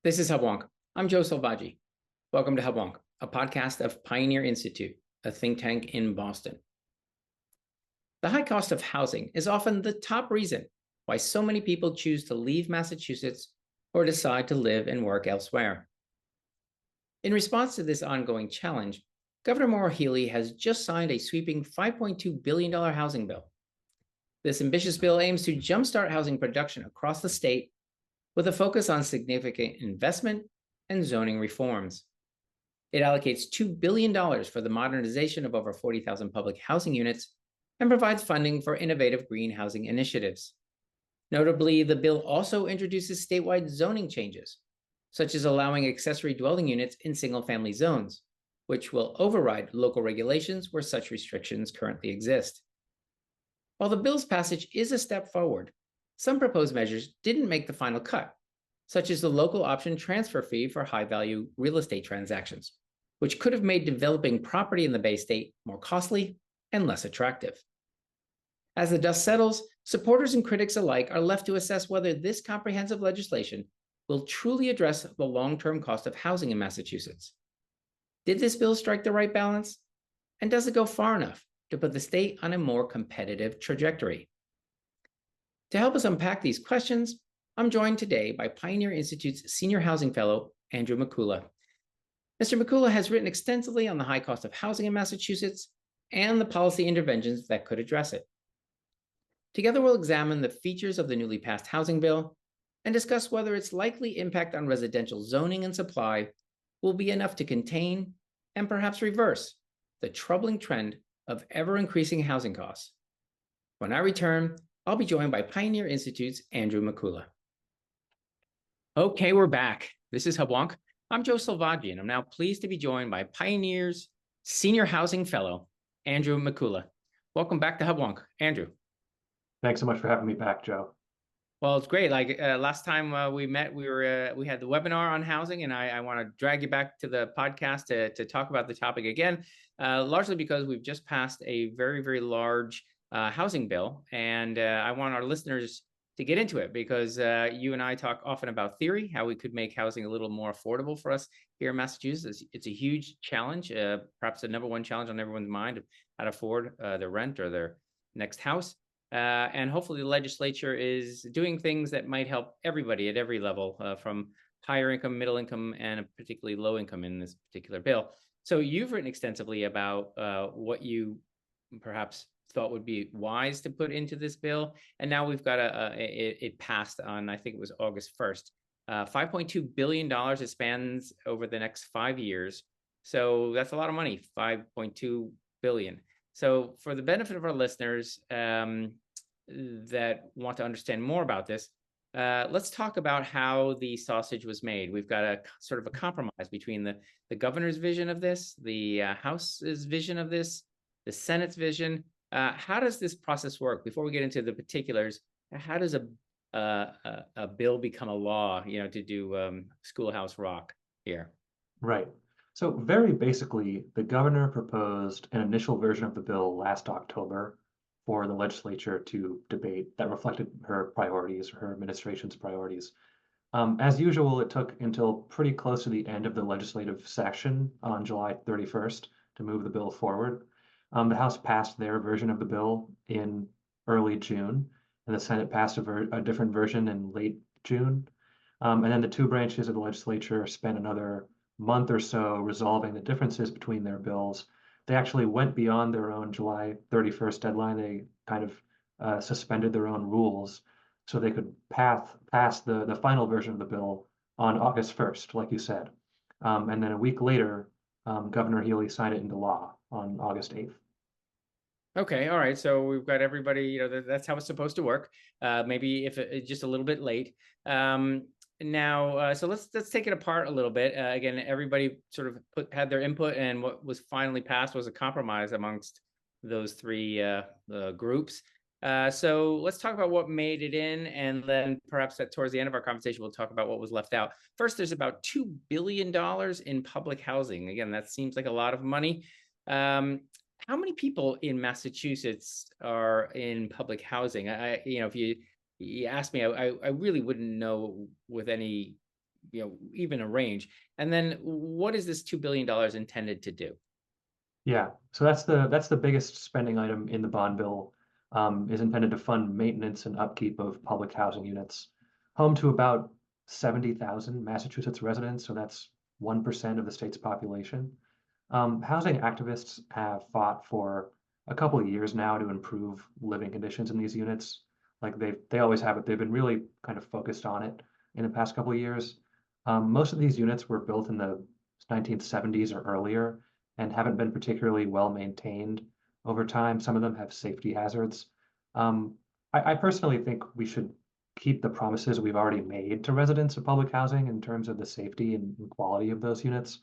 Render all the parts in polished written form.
This is Hubwonk. I'm Joe Selvaggi. Welcome to Hubwonk, a podcast of Pioneer Institute, a think tank in Boston. The high cost of housing is often the top reason why so many people choose to leave Massachusetts or decide to live and work elsewhere. In response to this ongoing challenge, Governor Maura Healey has just signed a sweeping $5.2 billion housing bill. This ambitious bill aims to jumpstart housing production across the state with a focus on significant investment and zoning reforms. It allocates $2 billion for the modernization of over 40,000 public housing units and provides funding for innovative green housing initiatives. Notably, the bill also introduces statewide zoning changes, such as allowing accessory dwelling units in single-family zones, which will override local regulations where such restrictions currently exist. While the bill's passage is a step forward, some proposed measures didn't make the final cut, such as the local option transfer fee for high-value real estate transactions, which could have made developing property in the Bay State more costly and less attractive. As the dust settles, supporters and critics alike are left to assess whether this comprehensive legislation will truly address the long-term cost of housing in Massachusetts. Did this bill strike the right balance? And does it go far enough to put the state on a more competitive trajectory? To help us unpack these questions, I'm joined today by Pioneer Institute's Senior Housing Fellow, Andrew Mikula. Mr. Mikula has written extensively on the high cost of housing in Massachusetts and the policy interventions that could address it. Together, we'll examine the features of the newly passed housing bill and discuss whether its likely impact on residential zoning and supply will be enough to contain and perhaps reverse the troubling trend of ever-increasing housing costs. When I return, I'll be joined by Pioneer Institute's Andrew Mikula. Okay, we're back. This is Hubwonk. I'm Joe Selvaggi, and I'm now pleased to be joined by Pioneer's Senior Housing Fellow, Andrew Mikula. Welcome back to Hubwonk, Andrew. Thanks so much for having me back, Joe. Well, it's great. Like last time we met, we had the webinar on housing, and I want to drag you back to the podcast to talk about the topic again, largely because we've just passed a very, very large housing bill, and I want our listeners to get into it because you and I talk often about theory, how we could make housing a little more affordable for us here in Massachusetts. It's a huge challenge, perhaps the number one challenge on everyone's mind of how to afford their rent or their next house. And hopefully the legislature is doing things that might help everybody at every level, from higher income, middle income, and particularly low income in this particular bill. So you've written extensively about what you perhaps thought would be wise to put into this bill. And now we've got it passed on, I think it was August 1st. $5.2 billion, it spans over the next 5 years. So that's a lot of money, $5.2 billion. So for the benefit of our listeners that want to understand more about this, let's talk about how the sausage was made. We've got a sort of a compromise between the governor's vision of this, the House's vision of this, the Senate's vision. How does this process work? Before we get into the particulars, how does a bill become a law, to do Schoolhouse Rock here? Right. So very basically, the governor proposed an initial version of the bill last October for the legislature to debate that reflected her priorities, her administration's priorities. As usual, it took until pretty close to the end of the legislative session on July 31st to move the bill forward. The House passed their version of the bill in early June, and the Senate passed a different version in late June. And then the two branches of the legislature spent another month or so resolving the differences between their bills. They actually went beyond their own July 31st deadline. They kind of suspended their own rules so they could pass the final version of the bill on August 1st, like you said. And then a week later, Governor Healey signed it into law on August 8th. Okay, all right. So we've got everybody, that's how it's supposed to work. Maybe if just a little bit late. Now, so let's take it apart a little bit. Again, everybody sort of had their input, and what was finally passed was a compromise amongst those three groups. So let's talk about what made it in, and then perhaps towards the end of our conversation, we'll talk about what was left out. First, there's about $2 billion in public housing. Again, that seems like a lot of money. How many people in Massachusetts are in public housing? If you asked me, I really wouldn't know with any even a range. And then what is this $2 billion intended to do? Yeah, so that's the biggest spending item in the bond bill, is intended to fund maintenance and upkeep of public housing units, home to about 70,000 Massachusetts residents, so that's 1% of the state's population. Housing activists have fought for a couple of years now to improve living conditions in these units. Like they always have it. They've been really kind of focused on it in the past couple of years. Most of these units were built in the 1970s or earlier and haven't been particularly well maintained over time. Some of them have safety hazards. Um, I personally think we should keep the promises we've already made to residents of public housing in terms of the safety and quality of those units.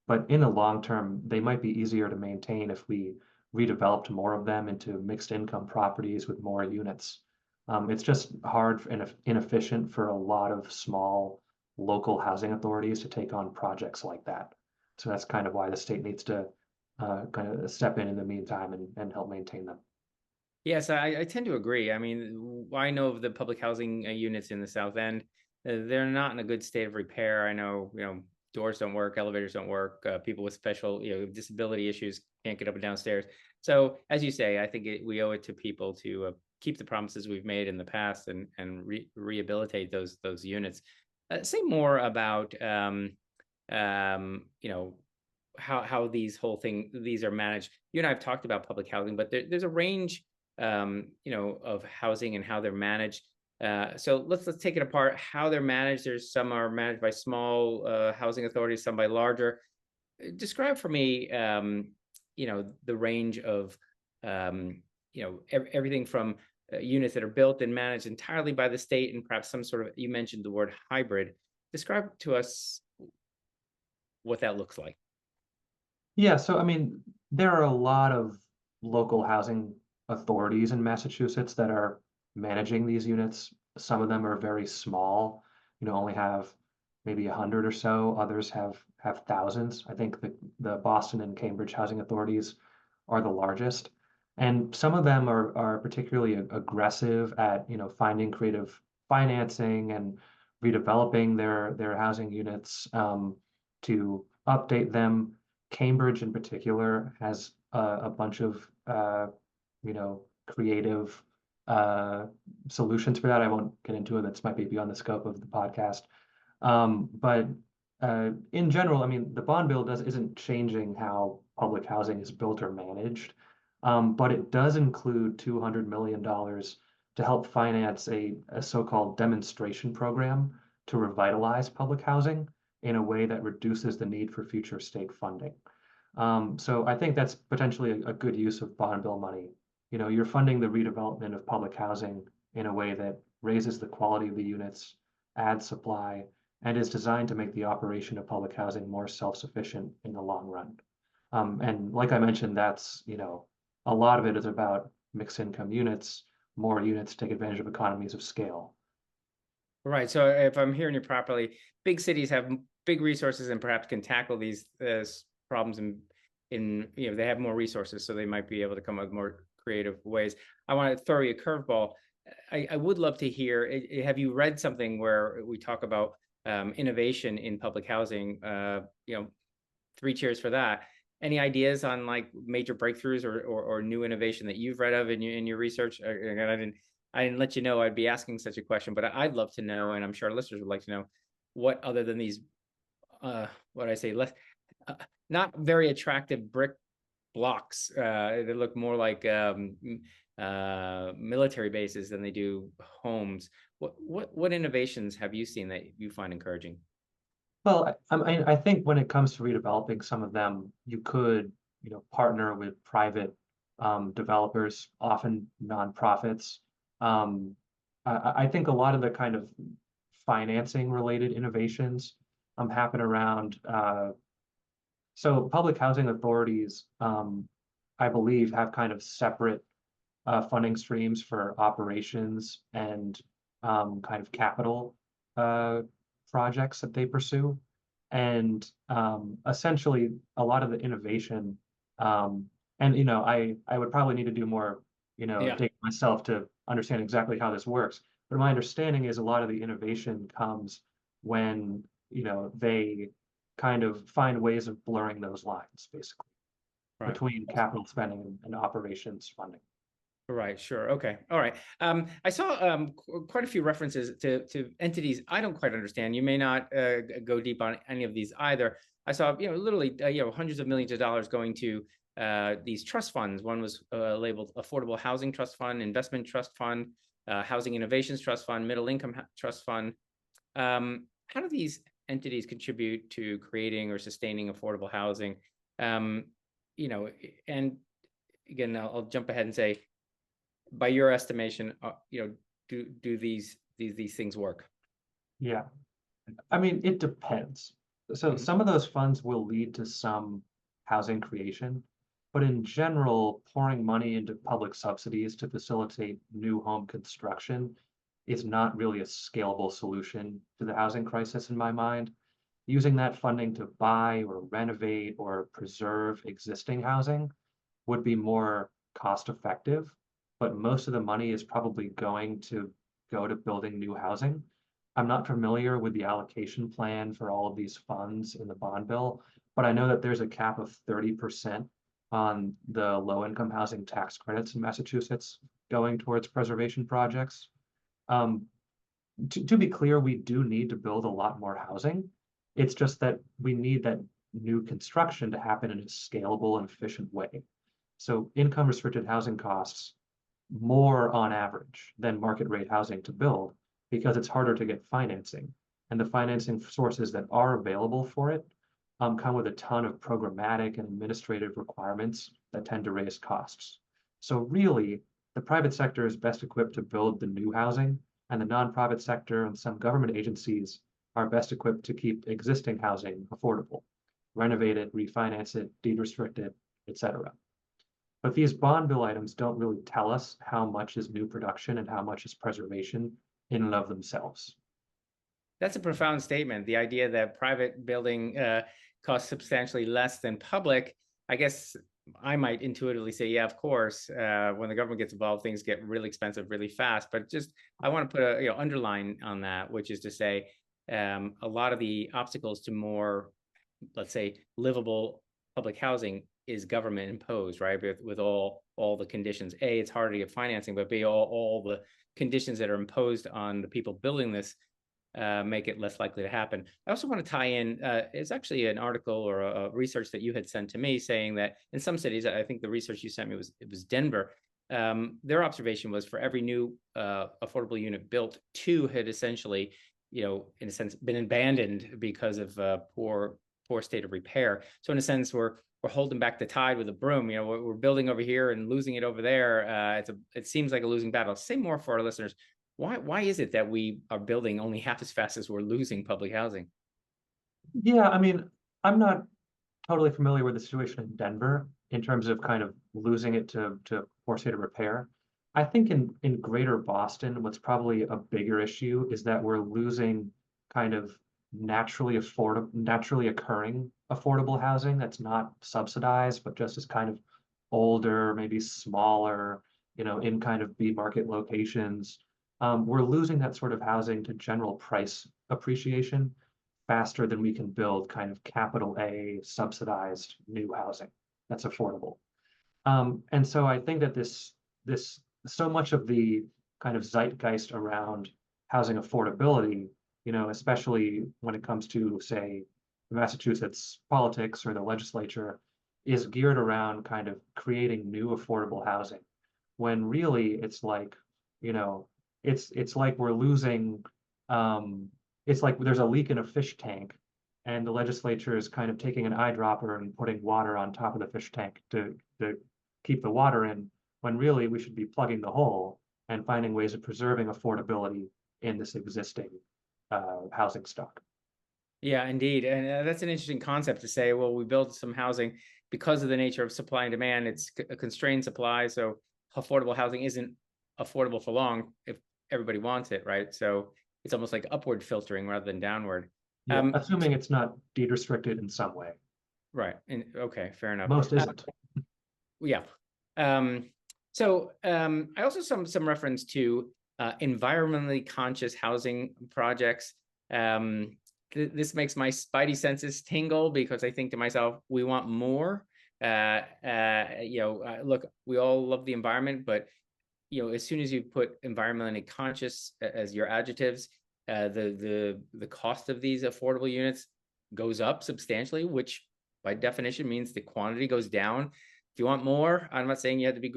But in the long term, they might be easier to maintain if we redeveloped more of them into mixed income properties with more units. It's just hard and inefficient for a lot of small local housing authorities to take on projects like that. So that's kind of why the state needs to kind of step in the meantime and help maintain them. Yes, I tend to agree. I mean, I know of the public housing units in the South End. They're not in a good state of repair. I know, doors don't work, elevators don't work. People with special, disability issues can't get up and downstairs. So, as you say, I think we owe it to people to keep the promises we've made in the past and rehabilitate those units. Say more about, how these are managed. You and I have talked about public housing, but there's a range of housing and how they're managed. So let's take it apart. How they're managed. There's some are managed by small housing authorities, some by larger. Describe for me, the range of, everything from units that are built and managed entirely by the state, and perhaps some sort of. You mentioned the word hybrid. Describe to us what that looks like. Yeah, so I mean, there are a lot of local housing authorities in Massachusetts that are managing these units. Some of them are very small, only have maybe 100 or so. Others have thousands. I think the Boston and Cambridge housing authorities are the largest. And some of them are particularly aggressive at, finding creative financing and redeveloping their housing units, to update them. Cambridge in particular has a bunch of creative solutions for that. I won't get into it. That's might be beyond the scope of the podcast. But in general, I mean, the bond bill isn't changing how public housing is built or managed, but it does include $200 million to help finance a so-called demonstration program to revitalize public housing in a way that reduces the need for future state funding. So I think that's potentially a good use of bond bill money. You're funding the redevelopment of public housing in a way that raises the quality of the units, adds supply, and is designed to make the operation of public housing more self-sufficient in the long run. And like I mentioned, that's, a lot of it is about mixed income units, more units take advantage of economies of scale. Right. So if I'm hearing you properly, big cities have big resources and perhaps can tackle these problems they have more resources, so they might be able to come up with more creative ways. I want to throw you a curveball. I would love to hear. Have you read something where we talk about innovation in public housing? Three cheers for that. Any ideas on like major breakthroughs or new innovation that you've read of in your research? I didn't let you know I'd be asking such a question, but I'd love to know, and I'm sure our listeners would like to know, what other than these, what I say, less, not very attractive brick blocks. They look more like military bases than they do homes. What innovations have you seen that you find encouraging? Well, I think when it comes to redeveloping some of them, you could, partner with private developers, often nonprofits. Um, I think a lot of the kind of financing related innovations happen around. So public housing authorities, I believe, have kind of separate funding streams for operations and kind of capital uh, projects that they pursue. And essentially, a lot of the innovation, and I would probably need to do more, Yeah. dig myself to understand exactly how this works. But my understanding is a lot of the innovation comes when they kind of find ways of blurring those lines, basically, Right. between capital spending and operations funding. Right, sure. Okay. All right. I saw quite a few references to entities I don't quite understand. You may not go deep on any of these either. I saw, literally, hundreds of millions of dollars going to these trust funds. One was labeled Affordable Housing Trust Fund, Investment Trust Fund, Housing Innovations Trust Fund, Middle Income Trust Fund. How do these entities contribute to creating or sustaining affordable housing? Um, and again, I'll jump ahead and say, by your estimation, do these things work? Yeah. I mean, it depends. So Mhm. some of those funds will lead to some housing creation, but in general, pouring money into public subsidies to facilitate new home construction is not really a scalable solution to the housing crisis in my mind. Using that funding to buy or renovate or preserve existing housing would be more cost effective, but most of the money is probably going to go to building new housing. I'm not familiar with the allocation plan for all of these funds in the bond bill, but I know that there's a cap of 30% on the low-income housing tax credits in Massachusetts going towards preservation projects. Um, to be clear, we do need to build a lot more housing. It's just that we need that new construction to happen in a scalable and efficient way. So income restricted housing costs more on average than market rate housing to build because it's harder to get financing. And the financing sources that are available for it come with a ton of programmatic and administrative requirements that tend to raise costs. So really, the private sector is best equipped to build the new housing, and the nonprofit sector and some government agencies are best equipped to keep existing housing affordable, renovate it, refinance it, deed restrict it, etc. But these bond bill items don't really tell us how much is new production and how much is preservation in and of themselves. That's a profound statement. The idea that private building costs substantially less than public. I guess I might intuitively say, yeah, of course. When the government gets involved, things get really expensive really fast. But just I want to put a underline on that, which is to say, a lot of the obstacles to more, let's say, livable public housing is government imposed, right? With all the conditions. A, it's harder to get financing, but B, all the conditions that are imposed on the people building this make it less likely to happen. I also want to tie in, it's actually an article or a research that you had sent to me saying that in some cities, I think the research you sent me was Denver. Their observation was for every new affordable unit built, two had essentially, in a sense, been abandoned because of poor state of repair. So in a sense, we're holding back the tide with a broom. We're building over here and losing it over there. It seems like a losing battle. Say more for our listeners. Why is it that we are building only half as fast as we're losing public housing? Yeah, I mean, I'm not totally familiar with the situation in Denver in terms of kind of losing it to poor state of repair. I think in greater Boston, what's probably a bigger issue is that we're losing kind of naturally occurring affordable housing that's not subsidized, but just is kind of older, maybe smaller, in kind of B market locations. We're losing that sort of housing to general price appreciation faster than we can build kind of capital A subsidized new housing that's affordable. And so I think that this so much of the kind of zeitgeist around housing affordability, especially when it comes to, say, Massachusetts politics or the legislature, is geared around kind of creating new affordable housing. When really it's like, you know, it's like we're losing, um, it's like there's a leak in a fish tank, and the legislature is kind of taking an eyedropper and putting water on top of the fish tank to keep the water in, when really we should be plugging the hole and finding ways of preserving affordability in this existing housing stock. Yeah, indeed. And that's an interesting concept to say, well, we build some housing because of the nature of supply and demand. It's a constrained supply. So affordable housing isn't affordable for long if everybody wants it, right? So it's almost like upward filtering rather than downward. Yeah, assuming it's not deed restricted in some way. Right. And okay, fair enough. Most isn't. Yeah. Um, I also some reference to environmentally conscious housing projects. this makes my spidey senses tingle because I think to myself, we want more. Look, we all love the environment, but as soon as you put environmentally conscious as your adjectives, the cost of these affordable units goes up substantially, which by definition means the quantity goes down. If you want more, I'm not saying you have to be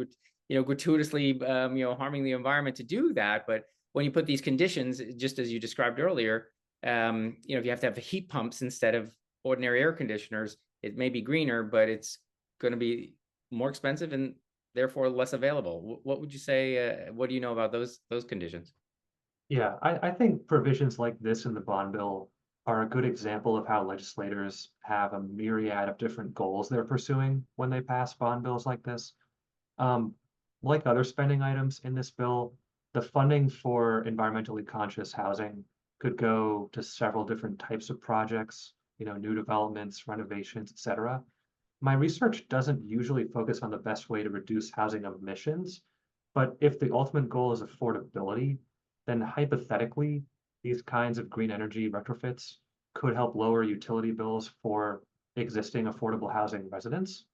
gratuitously harming the environment to do that, but when you put these conditions, just as you described earlier, if you have to have heat pumps instead of ordinary air conditioners, it may be greener, but it's going to be more expensive and therefore less available. What would you say? What do you know about those conditions? Yeah, I think provisions like this in the bond bill are a good example of how legislators have a myriad of different goals they're pursuing when they pass bond bills like this. Um, like other spending items in this bill, the funding for environmentally conscious housing could go to several different types of projects, new developments, renovations, etc. My research doesn't usually focus on the best way to reduce housing emissions, but if the ultimate goal is affordability, then hypothetically, these kinds of green energy retrofits could help lower utility bills for existing affordable housing residents.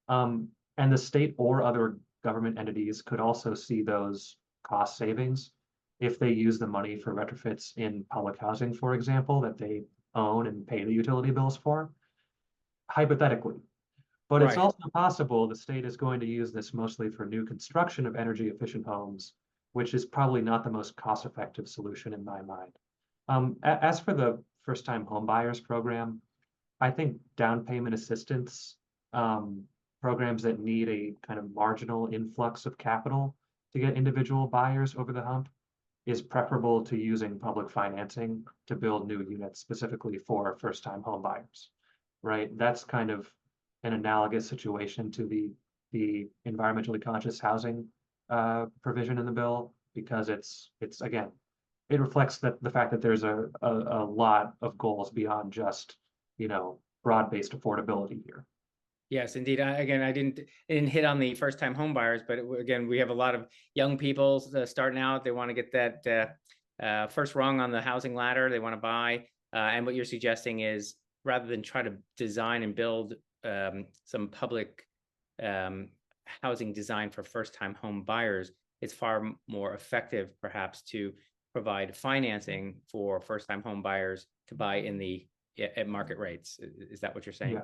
And the state or other government entities could also see those cost savings if they use the money for retrofits in public housing, for example, that they own and pay the utility bills for, hypothetically. But it's Right. also possible the state is going to use this mostly for new construction of energy efficient homes, which is probably not the most cost effective solution in my mind. As for the first time home buyers program, I think down payment assistance um, programs that need a kind of marginal influx of capital to get individual buyers over the hump is preferable to using public financing to build new units specifically for first time home buyers, right? That's kind of an analogous situation to the environmentally conscious housing provision in the bill because it's again it reflects that the fact that there's a lot of goals beyond just broad-based affordability here. Yes, indeed. I didn't hit on the first time home buyers, but again, we have a lot of young people starting out. They want to get that first rung on the housing ladder. They want to buy, and what you're suggesting is rather than try to design and build some public um, housing design for first time home buyers, it's far more effective, perhaps, to provide financing for first time home buyers to buy at market rates. Is that what you're saying? Yeah.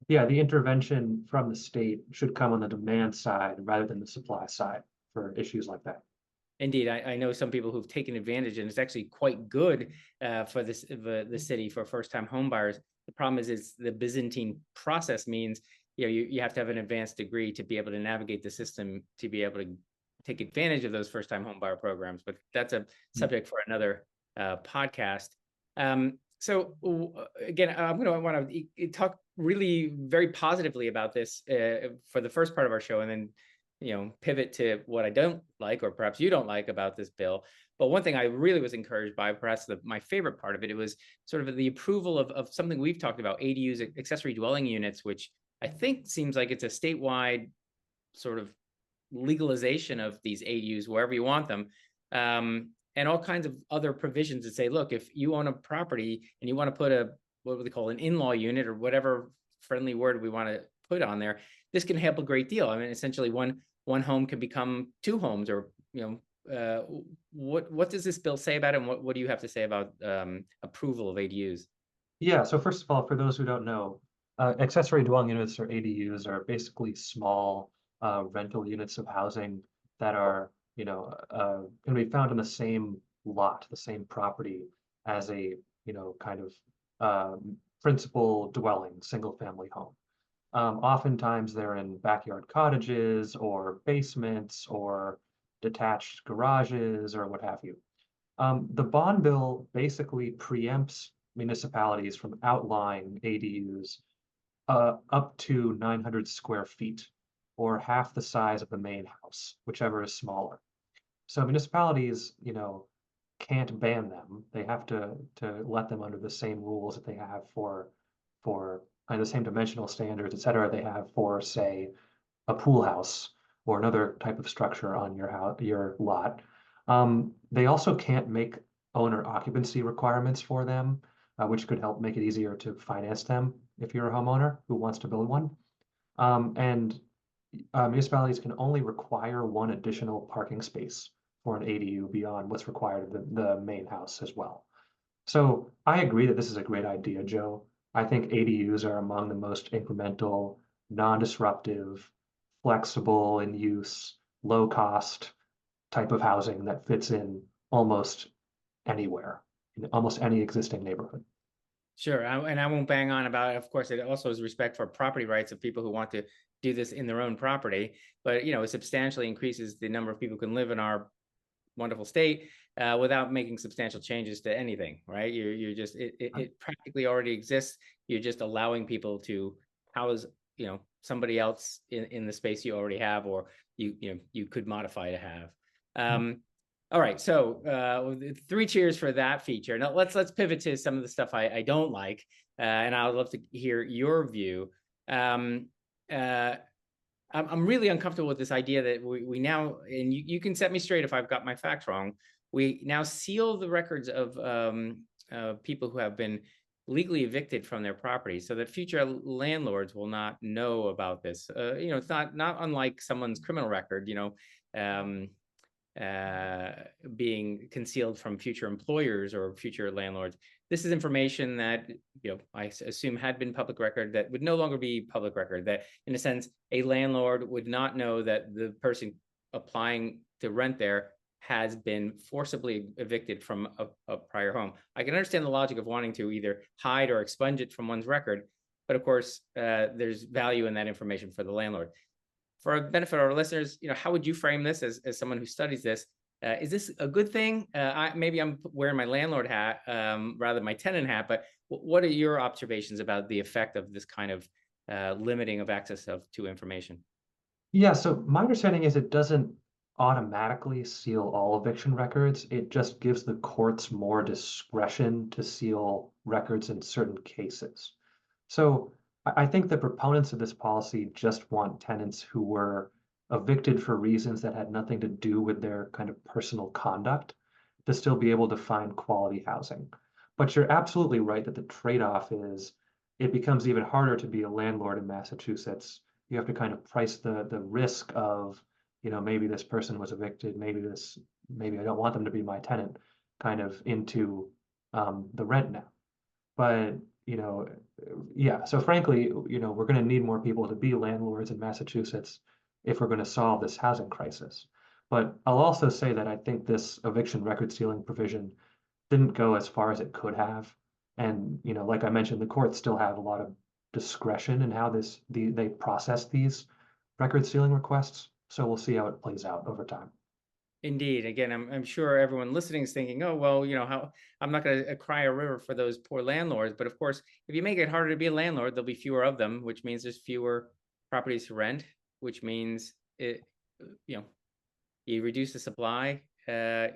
Yeah, the intervention from the state should come on the demand side rather than the supply side for issues like that. Indeed, I know some people who've taken advantage, and it's actually quite good for the city for first-time home buyers. The problem is the Byzantine process means you have to have an advanced degree to be able to navigate the system to be able to take advantage of those first-time home buyer programs. But that's a subject for another podcast. Again, I'm going to want to talk really very positively about this for the first part of our show, and then pivot to what I don't like, or perhaps you don't like about this bill. But one thing I really was encouraged by, perhaps my favorite part of it, it was sort of the approval of something we've talked about, ADUs, accessory dwelling units, which I think seems like it's a statewide sort of legalization of these ADUs wherever you want them. And all kinds of other provisions that say, look, if you own a property and you want to put what would they call an in-law unit or whatever friendly word we want to put on there, this can help a great deal. I mean, essentially one home can become two homes, or what does this bill say about it, and what do you have to say about approval of ADUs? Yeah, so first of all, for those who don't know, accessory dwelling units or ADUs are basically small rental units of housing that are, can be found in the same lot, the same property as a, kind of principal dwelling, single family home. Oftentimes they're in backyard cottages or basements or detached garages or what have you. The bond bill basically preempts municipalities from outlawing ADUs up to 900 square feet, or half the size of the main house, whichever is smaller. So municipalities, can't ban them. They have to let them under the same rules that they have for kind of the same dimensional standards, et cetera, they have for, say, a pool house or another type of structure on your lot. They also can't make owner occupancy requirements for them which could help make it easier to finance them if you're a homeowner who wants to build one. And municipalities can only require one additional parking space for an ADU beyond what's required of the main house as well. So I agree that this is a great idea, Joe. I think ADUs are among the most incremental, non-disruptive, flexible in use, low cost type of housing that fits in almost anywhere, in almost any existing neighborhood. Sure, and I won't bang on about it. Of course, it also is respect for property rights of people who want to do this in their own property. But it substantially increases the number of people who can live in our wonderful state without making substantial changes to anything, right? You're just it practically already exists. You're just allowing people to house somebody else in the space you already have, or you could modify to have. All right, so 3 cheers for that feature. Now let's pivot to some of the stuff I don't like, and I would love to hear your view. I'm really uncomfortable with this idea that we now, and you can set me straight if I've got my facts wrong, we now seal the records of people who have been legally evicted from their property so that future landlords will not know about this. It's not unlike someone's criminal record, being concealed from future employers or future landlords. This is information that I assume had been public record that would no longer be public record, that in a sense a landlord would not know that the person applying to rent there has been forcibly evicted from a prior home. I can understand the logic of wanting to either hide or expunge it from one's record, but of course there's value in that information for the landlord. For the benefit of our listeners, how would you frame this as someone who studies this? Is this a good thing? Maybe I'm wearing my landlord hat rather than my tenant hat, but what are your observations about the effect of this kind of limiting of access to information? Yeah, so my understanding is it doesn't automatically seal all eviction records. It just gives the courts more discretion to seal records in certain cases. So I think the proponents of this policy just want tenants who were evicted for reasons that had nothing to do with their kind of personal conduct to still be able to find quality housing. But you're absolutely right that the trade-off is it becomes even harder to be a landlord in Massachusetts. You have to kind of price the risk of, maybe this person was evicted, maybe I don't want them to be my tenant, kind of into the rent now. But yeah, so frankly, we're going to need more people to be landlords in Massachusetts if we're going to solve this housing crisis. But I'll also say that I think this eviction record sealing provision didn't go as far as it could have. And, like I mentioned, the courts still have a lot of discretion in how they process these record sealing requests. So we'll see how it plays out over time. Indeed. Again, I'm sure everyone listening is thinking, oh, well, how I'm not going to cry a river for those poor landlords. But of course, if you make it harder to be a landlord, there'll be fewer of them, which means there's fewer properties to rent, which means you reduce the supply, the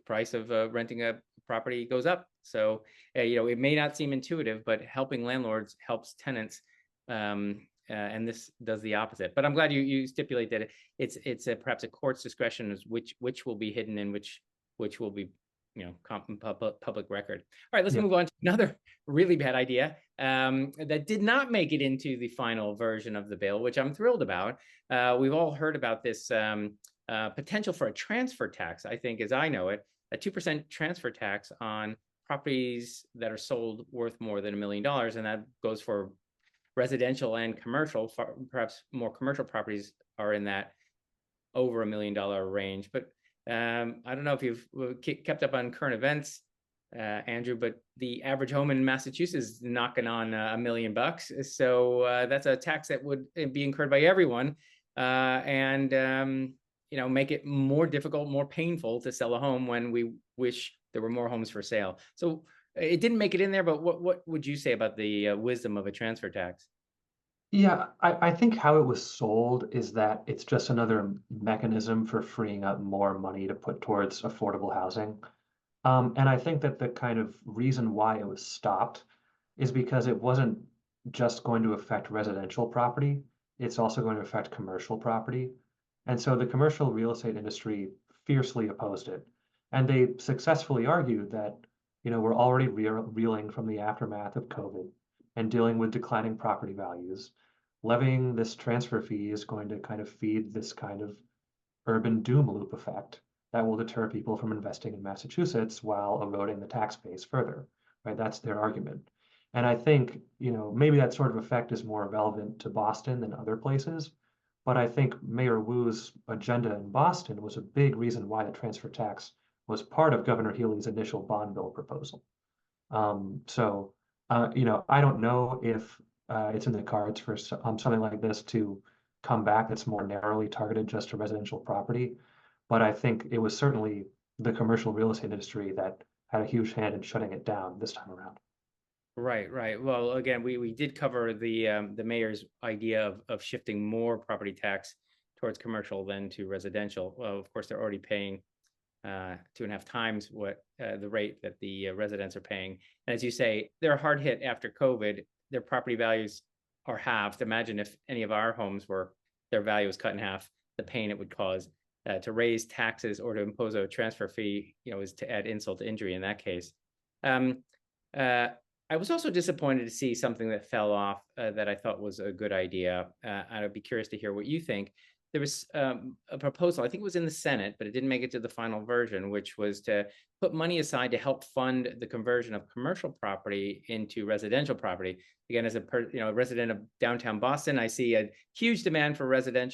price of renting a property goes up. So, it may not seem intuitive, but helping landlords helps tenants. And this does the opposite. But I'm glad you stipulate that it's perhaps a court's discretion as which will be hidden and which will be public record. All right, let's move on to another really bad idea that did not make it into the final version of the bill, which I'm thrilled about. We've all heard about this potential for a transfer tax. I think, as I know it, a 2% transfer tax on properties that are sold worth more than $1 million, and that goes for residential and commercial. Perhaps more commercial properties are in that over $1 million range. But I don't know if you've kept up on current events, Andrew, but the average home in Massachusetts is knocking on $1 million. So that's a tax that would be incurred by everyone, and make it more difficult, more painful to sell a home when we wish there were more homes for sale. So it didn't make it in there, but what would you say about the wisdom of a transfer tax? Yeah, I think how it was sold is that it's just another mechanism for freeing up more money to put towards affordable housing. And I think that the kind of reason why it was stopped is because it wasn't just going to affect residential property, it's also going to affect commercial property. And so the commercial real estate industry fiercely opposed it. And they successfully argued that, We're already reeling from the aftermath of COVID and dealing with declining property values. Levying this transfer fee is going to kind of feed this kind of urban doom loop effect that will deter people from investing in Massachusetts while eroding the tax base further, right? That's their argument. And I think, maybe that sort of effect is more relevant to Boston than other places. But I think Mayor Wu's agenda in Boston was a big reason why the transfer tax was part of Governor Healy's initial bond bill proposal. So, I don't know if it's in the cards for something like this to come back that's more narrowly targeted just to residential property. But I think it was certainly the commercial real estate industry that had a huge hand in shutting it down this time around. Right, right. Well, again, we did cover the mayor's idea of shifting more property tax towards commercial than to residential. Well, of course, they're already paying 2.5 times what the rate that the residents are paying. And as you say, they're hard hit after COVID. Their property values are halved. Imagine if any of our homes were their value was cut in half, the pain it would cause. To raise taxes or to impose a transfer fee, is to add insult to injury in that case. Um, I was also disappointed to see something that fell off that I thought was a good idea. I'd be curious to hear what you think. There was a proposal, I think it was in the Senate, but it didn't make it to the final version, which was to put money aside to help fund the conversion of commercial property into residential property. Again, as a resident of downtown Boston, I see a huge demand for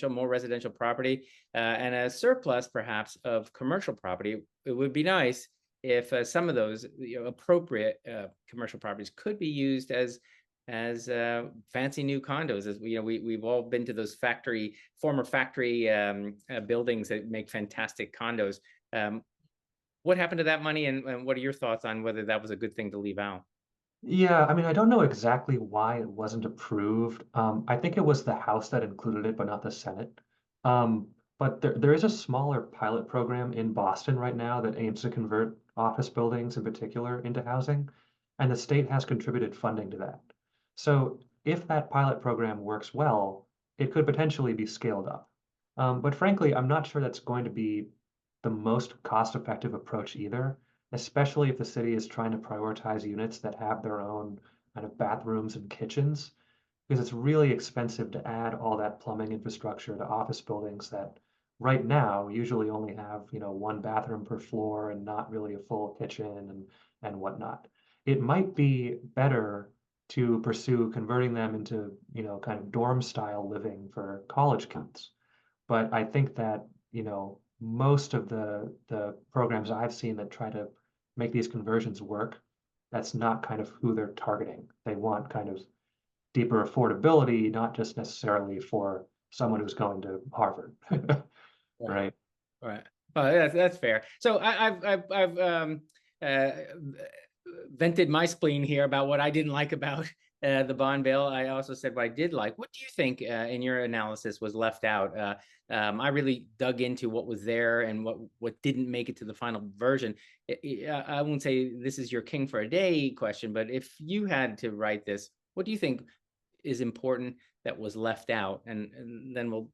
more residential property, and a surplus perhaps of commercial property. It would be nice if some of those appropriate commercial properties could be used as fancy new condos. As we've all been to those former factory buildings that make fantastic condos. What happened to that money, and what are your thoughts on whether that was a good thing to leave out? Yeah, I mean, I don't know exactly why it wasn't approved. I think it was the House that included it, but not the Senate. Um, but there is a smaller pilot program in Boston right now that aims to convert office buildings in particular into housing, and the state has contributed funding to that. So if that pilot program works well, it could potentially be scaled up. But frankly, I'm not sure that's going to be the most cost-effective approach either, especially if the city is trying to prioritize units that have their own kind of bathrooms and kitchens, because it's really expensive to add all that plumbing infrastructure to office buildings that right now usually only have, one bathroom per floor and not really a full kitchen and whatnot. It might be better to pursue converting them into, kind of dorm style living for college kids. But I think that, most of the programs I've seen that try to make these conversions work, that's not kind of who they're targeting. They want kind of deeper affordability, not just necessarily for someone who's going to Harvard, Right, right? right. That's fair. So I've uh, vented my spleen here about what I didn't like about the bond bill. I also said what I did like. What do you think, in your analysis, was left out? I really dug into what was there and what didn't make it to the final version. I won't say this is your king for a day question, but if you had to write this, what do you think is important that was left out? And then we'll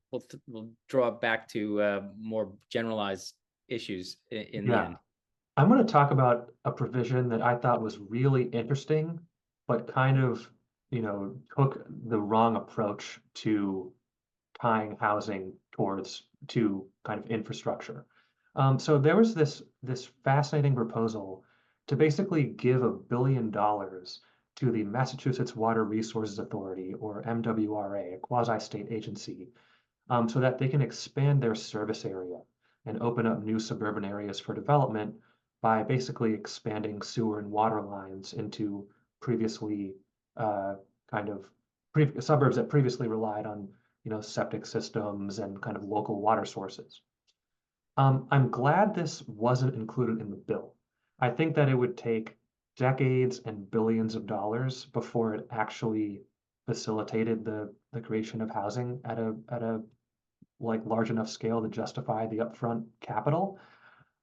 draw it back to more generalized issues in the Yeah. end. I'm going to talk about a provision that I thought was really interesting, but kind of, took the wrong approach to tying housing to kind of infrastructure. So there was this fascinating proposal to basically give $1 billion to the Massachusetts Water Resources Authority, or MWRA, a quasi-state agency, so that they can expand their service area and open up new suburban areas for development by basically expanding sewer and water lines into previously uh, kind of suburbs that previously relied on, septic systems and kind of local water sources. I'm glad this wasn't included in the bill. I think that it would take decades and billions of dollars before it actually facilitated the creation of housing at a like large enough scale to justify the upfront capital.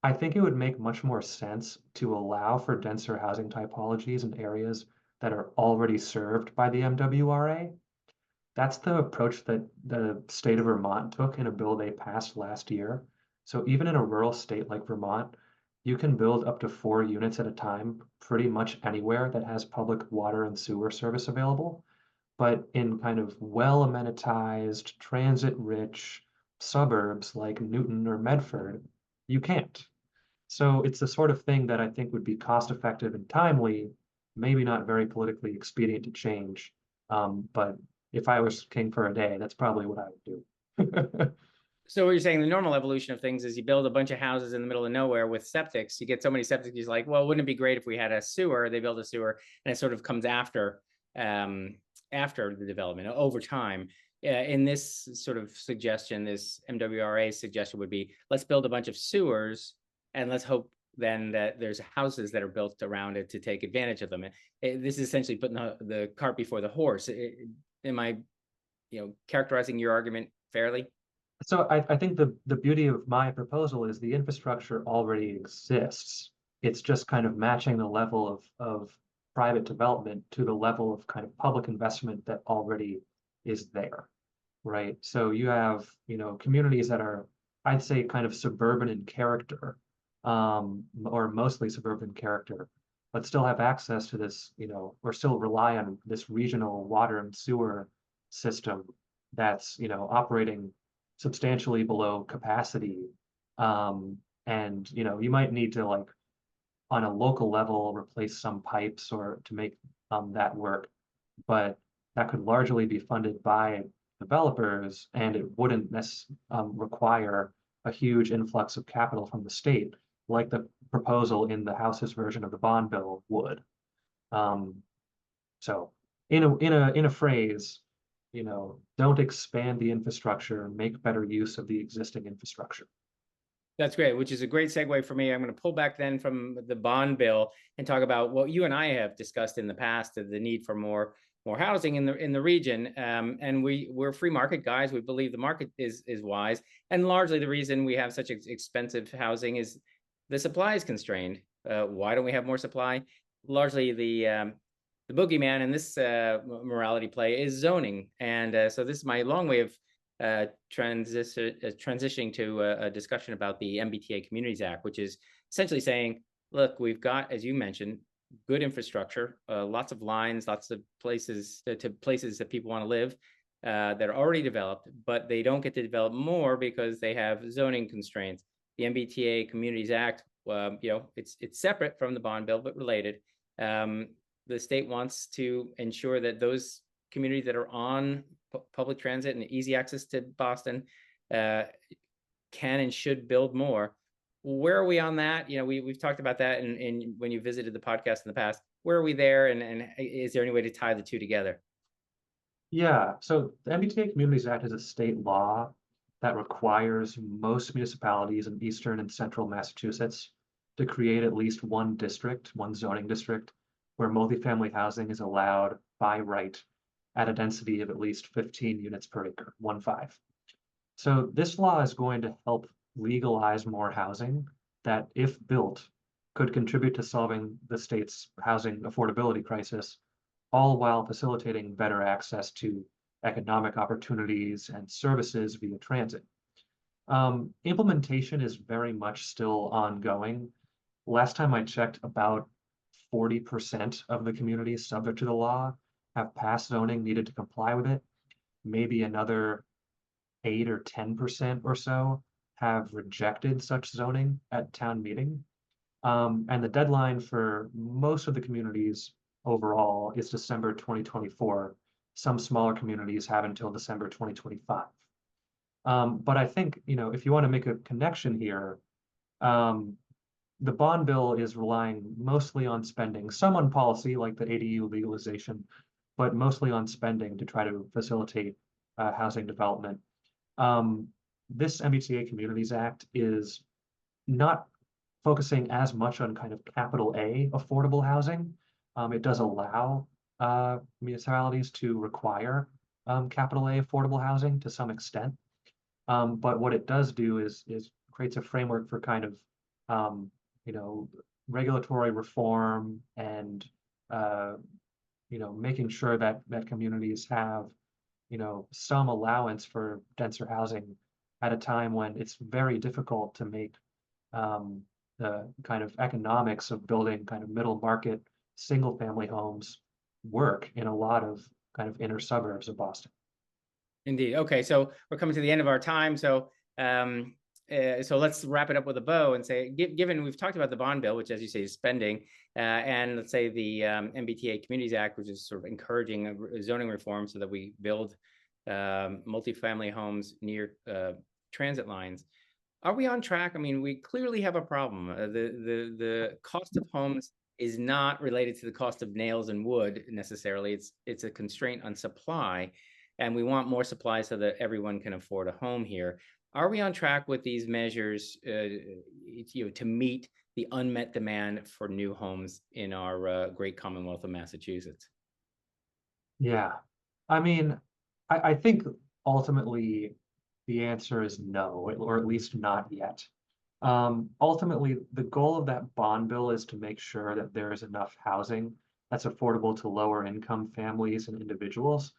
I think it would make much more sense to allow for denser housing typologies in areas that are already served by the MWRA. That's the approach that the state of Vermont took in a bill they passed last year. So even in a rural state like Vermont, you can build up to 4 units at a time pretty much anywhere that has public water and sewer service available. But in kind of well amenitized, transit rich suburbs like Newton or Medford, you can't. So it's the sort of thing that I think would be cost effective and timely, maybe not very politically expedient to change. But if I was king for a day, that's probably what I would do. So what you're saying, the normal evolution of things is you build a bunch of houses in the middle of nowhere with septics. You get so many septics, you're like, well, wouldn't it be great if we had a sewer? They build a sewer, and it sort of comes after the development over time. In this sort of suggestion, this MWRA suggestion would be, let's build a bunch of sewers, and let's hope then that there's houses that are built around it to take advantage of them. This is essentially putting the cart before the horse. Am I, characterizing your argument fairly? So I think the beauty of my proposal is the infrastructure already exists. It's just kind of matching the level of private development to the level of kind of public investment that already is there, right? So you have, communities that are, I'd say, kind of suburban in character, or mostly suburban character, but still have access to this, or still rely on this regional water and sewer system that's, operating substantially below capacity. And you might need to, like, on a local level replace some pipes or to make that work, but that could largely be funded by developers, and it wouldn't require a huge influx of capital from the state, like the proposal in the House's version of the bond bill would. Um, so, in a phrase, don't expand the infrastructure, make better use of the existing infrastructure. That's great, which is a great segue for me. I'm going to pull back then from the bond bill and talk about what you and I have discussed in the past, the need for more housing in the region. And we're free market guys. We believe the market is wise, and largely the reason we have such expensive housing is the supply is constrained. Why don't we have more supply? Largely the boogeyman in this morality play is zoning, and so this is my long way of transitioning to a discussion about the MBTA Communities Act, which is essentially saying, look, we've got, as you mentioned, good infrastructure, lots of lines, lots of places places that people want to live that are already developed, but they don't get to develop more because they have zoning constraints. The MBTA Communities Act, it's separate from the bond bill, but related. The state wants to ensure that those communities that are on public transit and easy access to Boston can and should build more. Where are we on that? We've talked about that in when you visited the podcast in the past. Where are we there, and is there any way to tie the two together? Yeah, so the MBTA Communities Act is a state law that requires most municipalities in eastern and central Massachusetts to create at least one district, one zoning district, where multifamily housing is allowed by right at a density of at least 15 units per acre, 1.5. So this law is going to help legalize more housing that, if built, could contribute to solving the state's housing affordability crisis, all while facilitating better access to economic opportunities and services via transit. Implementation is very much still ongoing. Last time I checked, about 40% of the communities subject to the law have passed zoning needed to comply with it. Maybe another 8 or 10% or so have rejected such zoning at town meeting. And the deadline for most of the communities overall is December 2024. Some smaller communities have until December 2025. But I think, if you want to make a connection here, the bond bill is relying mostly on spending, some on policy like the ADU legalization, but mostly on spending to try to facilitate housing development. This MBTA Communities Act is not focusing as much on kind of capital A affordable housing. It does allow municipalities to require capital A affordable housing to some extent. But what it does do is creates a framework for kind of regulatory reform and making sure that communities have some allowance for denser housing at a time when it's very difficult to make the kind of economics of building kind of middle market single family homes work in a lot of kind of inner suburbs of Boston. Indeed. Okay, so we're coming to the end of our time. So let's wrap it up with a bow and say, given we've talked about the bond bill, which, as you say, is spending, and let's say the MBTA Communities Act, which is sort of encouraging a zoning reform so that we build multifamily homes near transit lines. Are we on track? I mean, we clearly have a problem. The cost of homes is not related to the cost of nails and wood necessarily. It's a constraint on supply, and we want more supply so that everyone can afford a home here. Are we on track with these measures, to meet the unmet demand for new homes in our great Commonwealth of Massachusetts? Yeah. I mean, I think ultimately the answer is no, or at least not yet. Ultimately, the goal of that bond bill is to make sure that there is enough housing that's affordable to lower income families and individuals.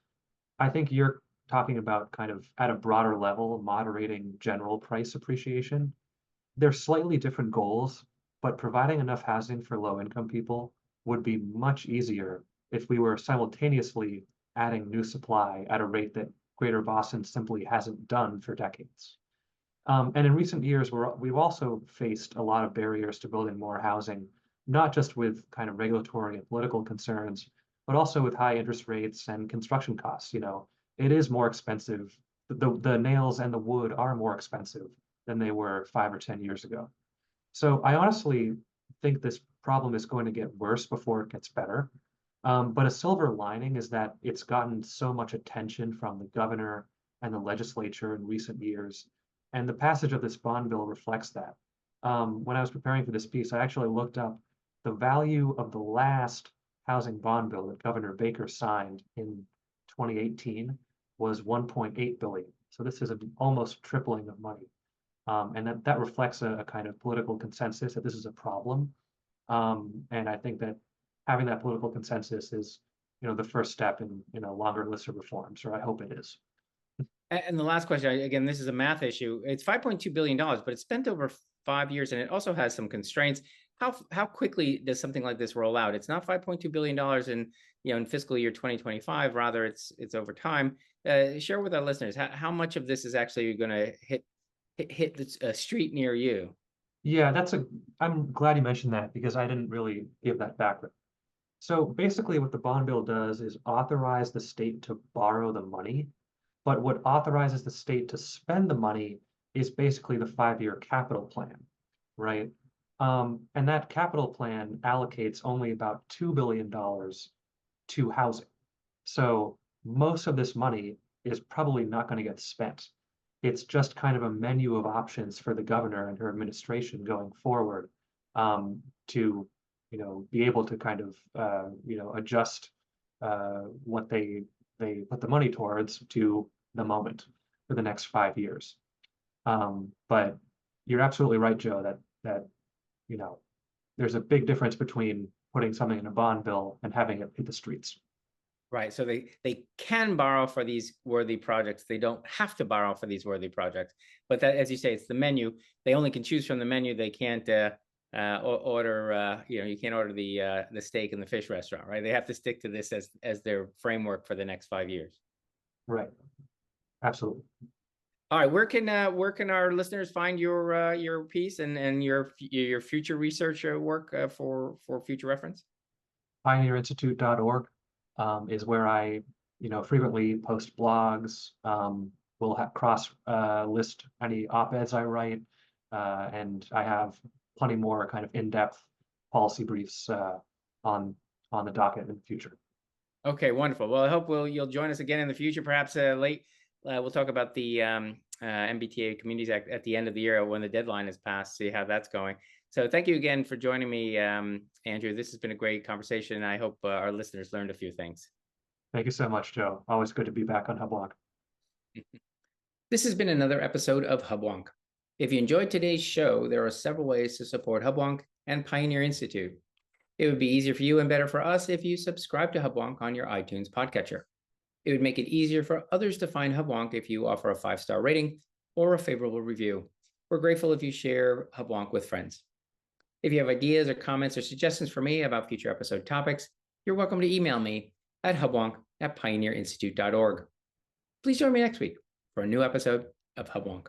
I think you're talking about kind of at a broader level, moderating general price appreciation. They're slightly different goals, but providing enough housing for low income people would be much easier if we were simultaneously adding new supply at a rate that Greater Boston simply hasn't done for decades. And in recent years, we've also faced a lot of barriers to building more housing, not just with kind of regulatory and political concerns, but also with high interest rates and construction costs. It is more expensive. The nails and the wood are more expensive than they were 5 or 10 years ago. So I honestly think this problem is going to get worse before it gets better. But a silver lining is that it's gotten so much attention from the governor and the legislature in recent years. And the passage of this bond bill reflects that. When I was preparing for this piece, I actually looked up the value of the last housing bond bill that Governor Baker signed in 2018 was 1.8 billion. So this is an almost tripling of money. And that reflects a kind of political consensus that this is a problem. And I think that having that political consensus is, the first step in a longer list of reforms, or I hope it is. And the last question, again, this is a math issue. It's $5.2 billion, but it's spent over 5 years, and it also has some constraints. How quickly does something like this roll out? It's not $5.2 billion in fiscal year 2025. Rather, it's over time. Share with our listeners how much of this is actually going to hit the street near you. Yeah, I'm glad you mentioned that because I didn't really give that background. So basically what the bond bill does is authorize the state to borrow the money, but what authorizes the state to spend the money is basically the 5-year capital plan, right? And that capital plan allocates only about $2 billion to housing. So most of this money is probably not going to get spent. It's just kind of a menu of options for the governor and her administration going forward, to, be able to kind of, adjust what they put the money towards to the moment for the next 5 years. But you're absolutely right, Joe, that there's a big difference between putting something in a bond bill and having it hit the streets. Right. So they can borrow for these worthy projects. They don't have to borrow for these worthy projects. But that, as you say, it's the menu. They only can choose from the menu. They can't order. You can't order the steak in the fish restaurant, right? They have to stick to this as their framework for the next 5 years. Right. Absolutely. All right. Where can our listeners find your piece and your future research work for future reference? pioneerinstitute.org is where I, frequently post blogs. We'll cross list any op-eds I write, and I have plenty more kind of in-depth policy briefs on the docket in the future. Okay, wonderful. Well, I hope you'll join us again in the future, perhaps late. We'll talk about the MBTA Communities Act at the end of the year when the deadline is passed, see how that's going. So thank you again for joining me, Andrew. This has been a great conversation. I hope our listeners learned a few things. Thank you so much, Joe. Always good to be back on Hubwonk. This has been another episode of Hubwonk. If you enjoyed today's show, there are several ways to support Hubwonk and Pioneer Institute. It would be easier for you and better for us if you subscribe to Hubwonk on your iTunes podcatcher. It would make it easier for others to find Hubwonk if you offer a 5-star rating or a favorable review. We're grateful if you share Hubwonk with friends. If you have ideas or comments or suggestions for me about future episode topics, you're welcome to email me at hubwonk@pioneerinstitute.org. Please join me next week for a new episode of Hubwonk.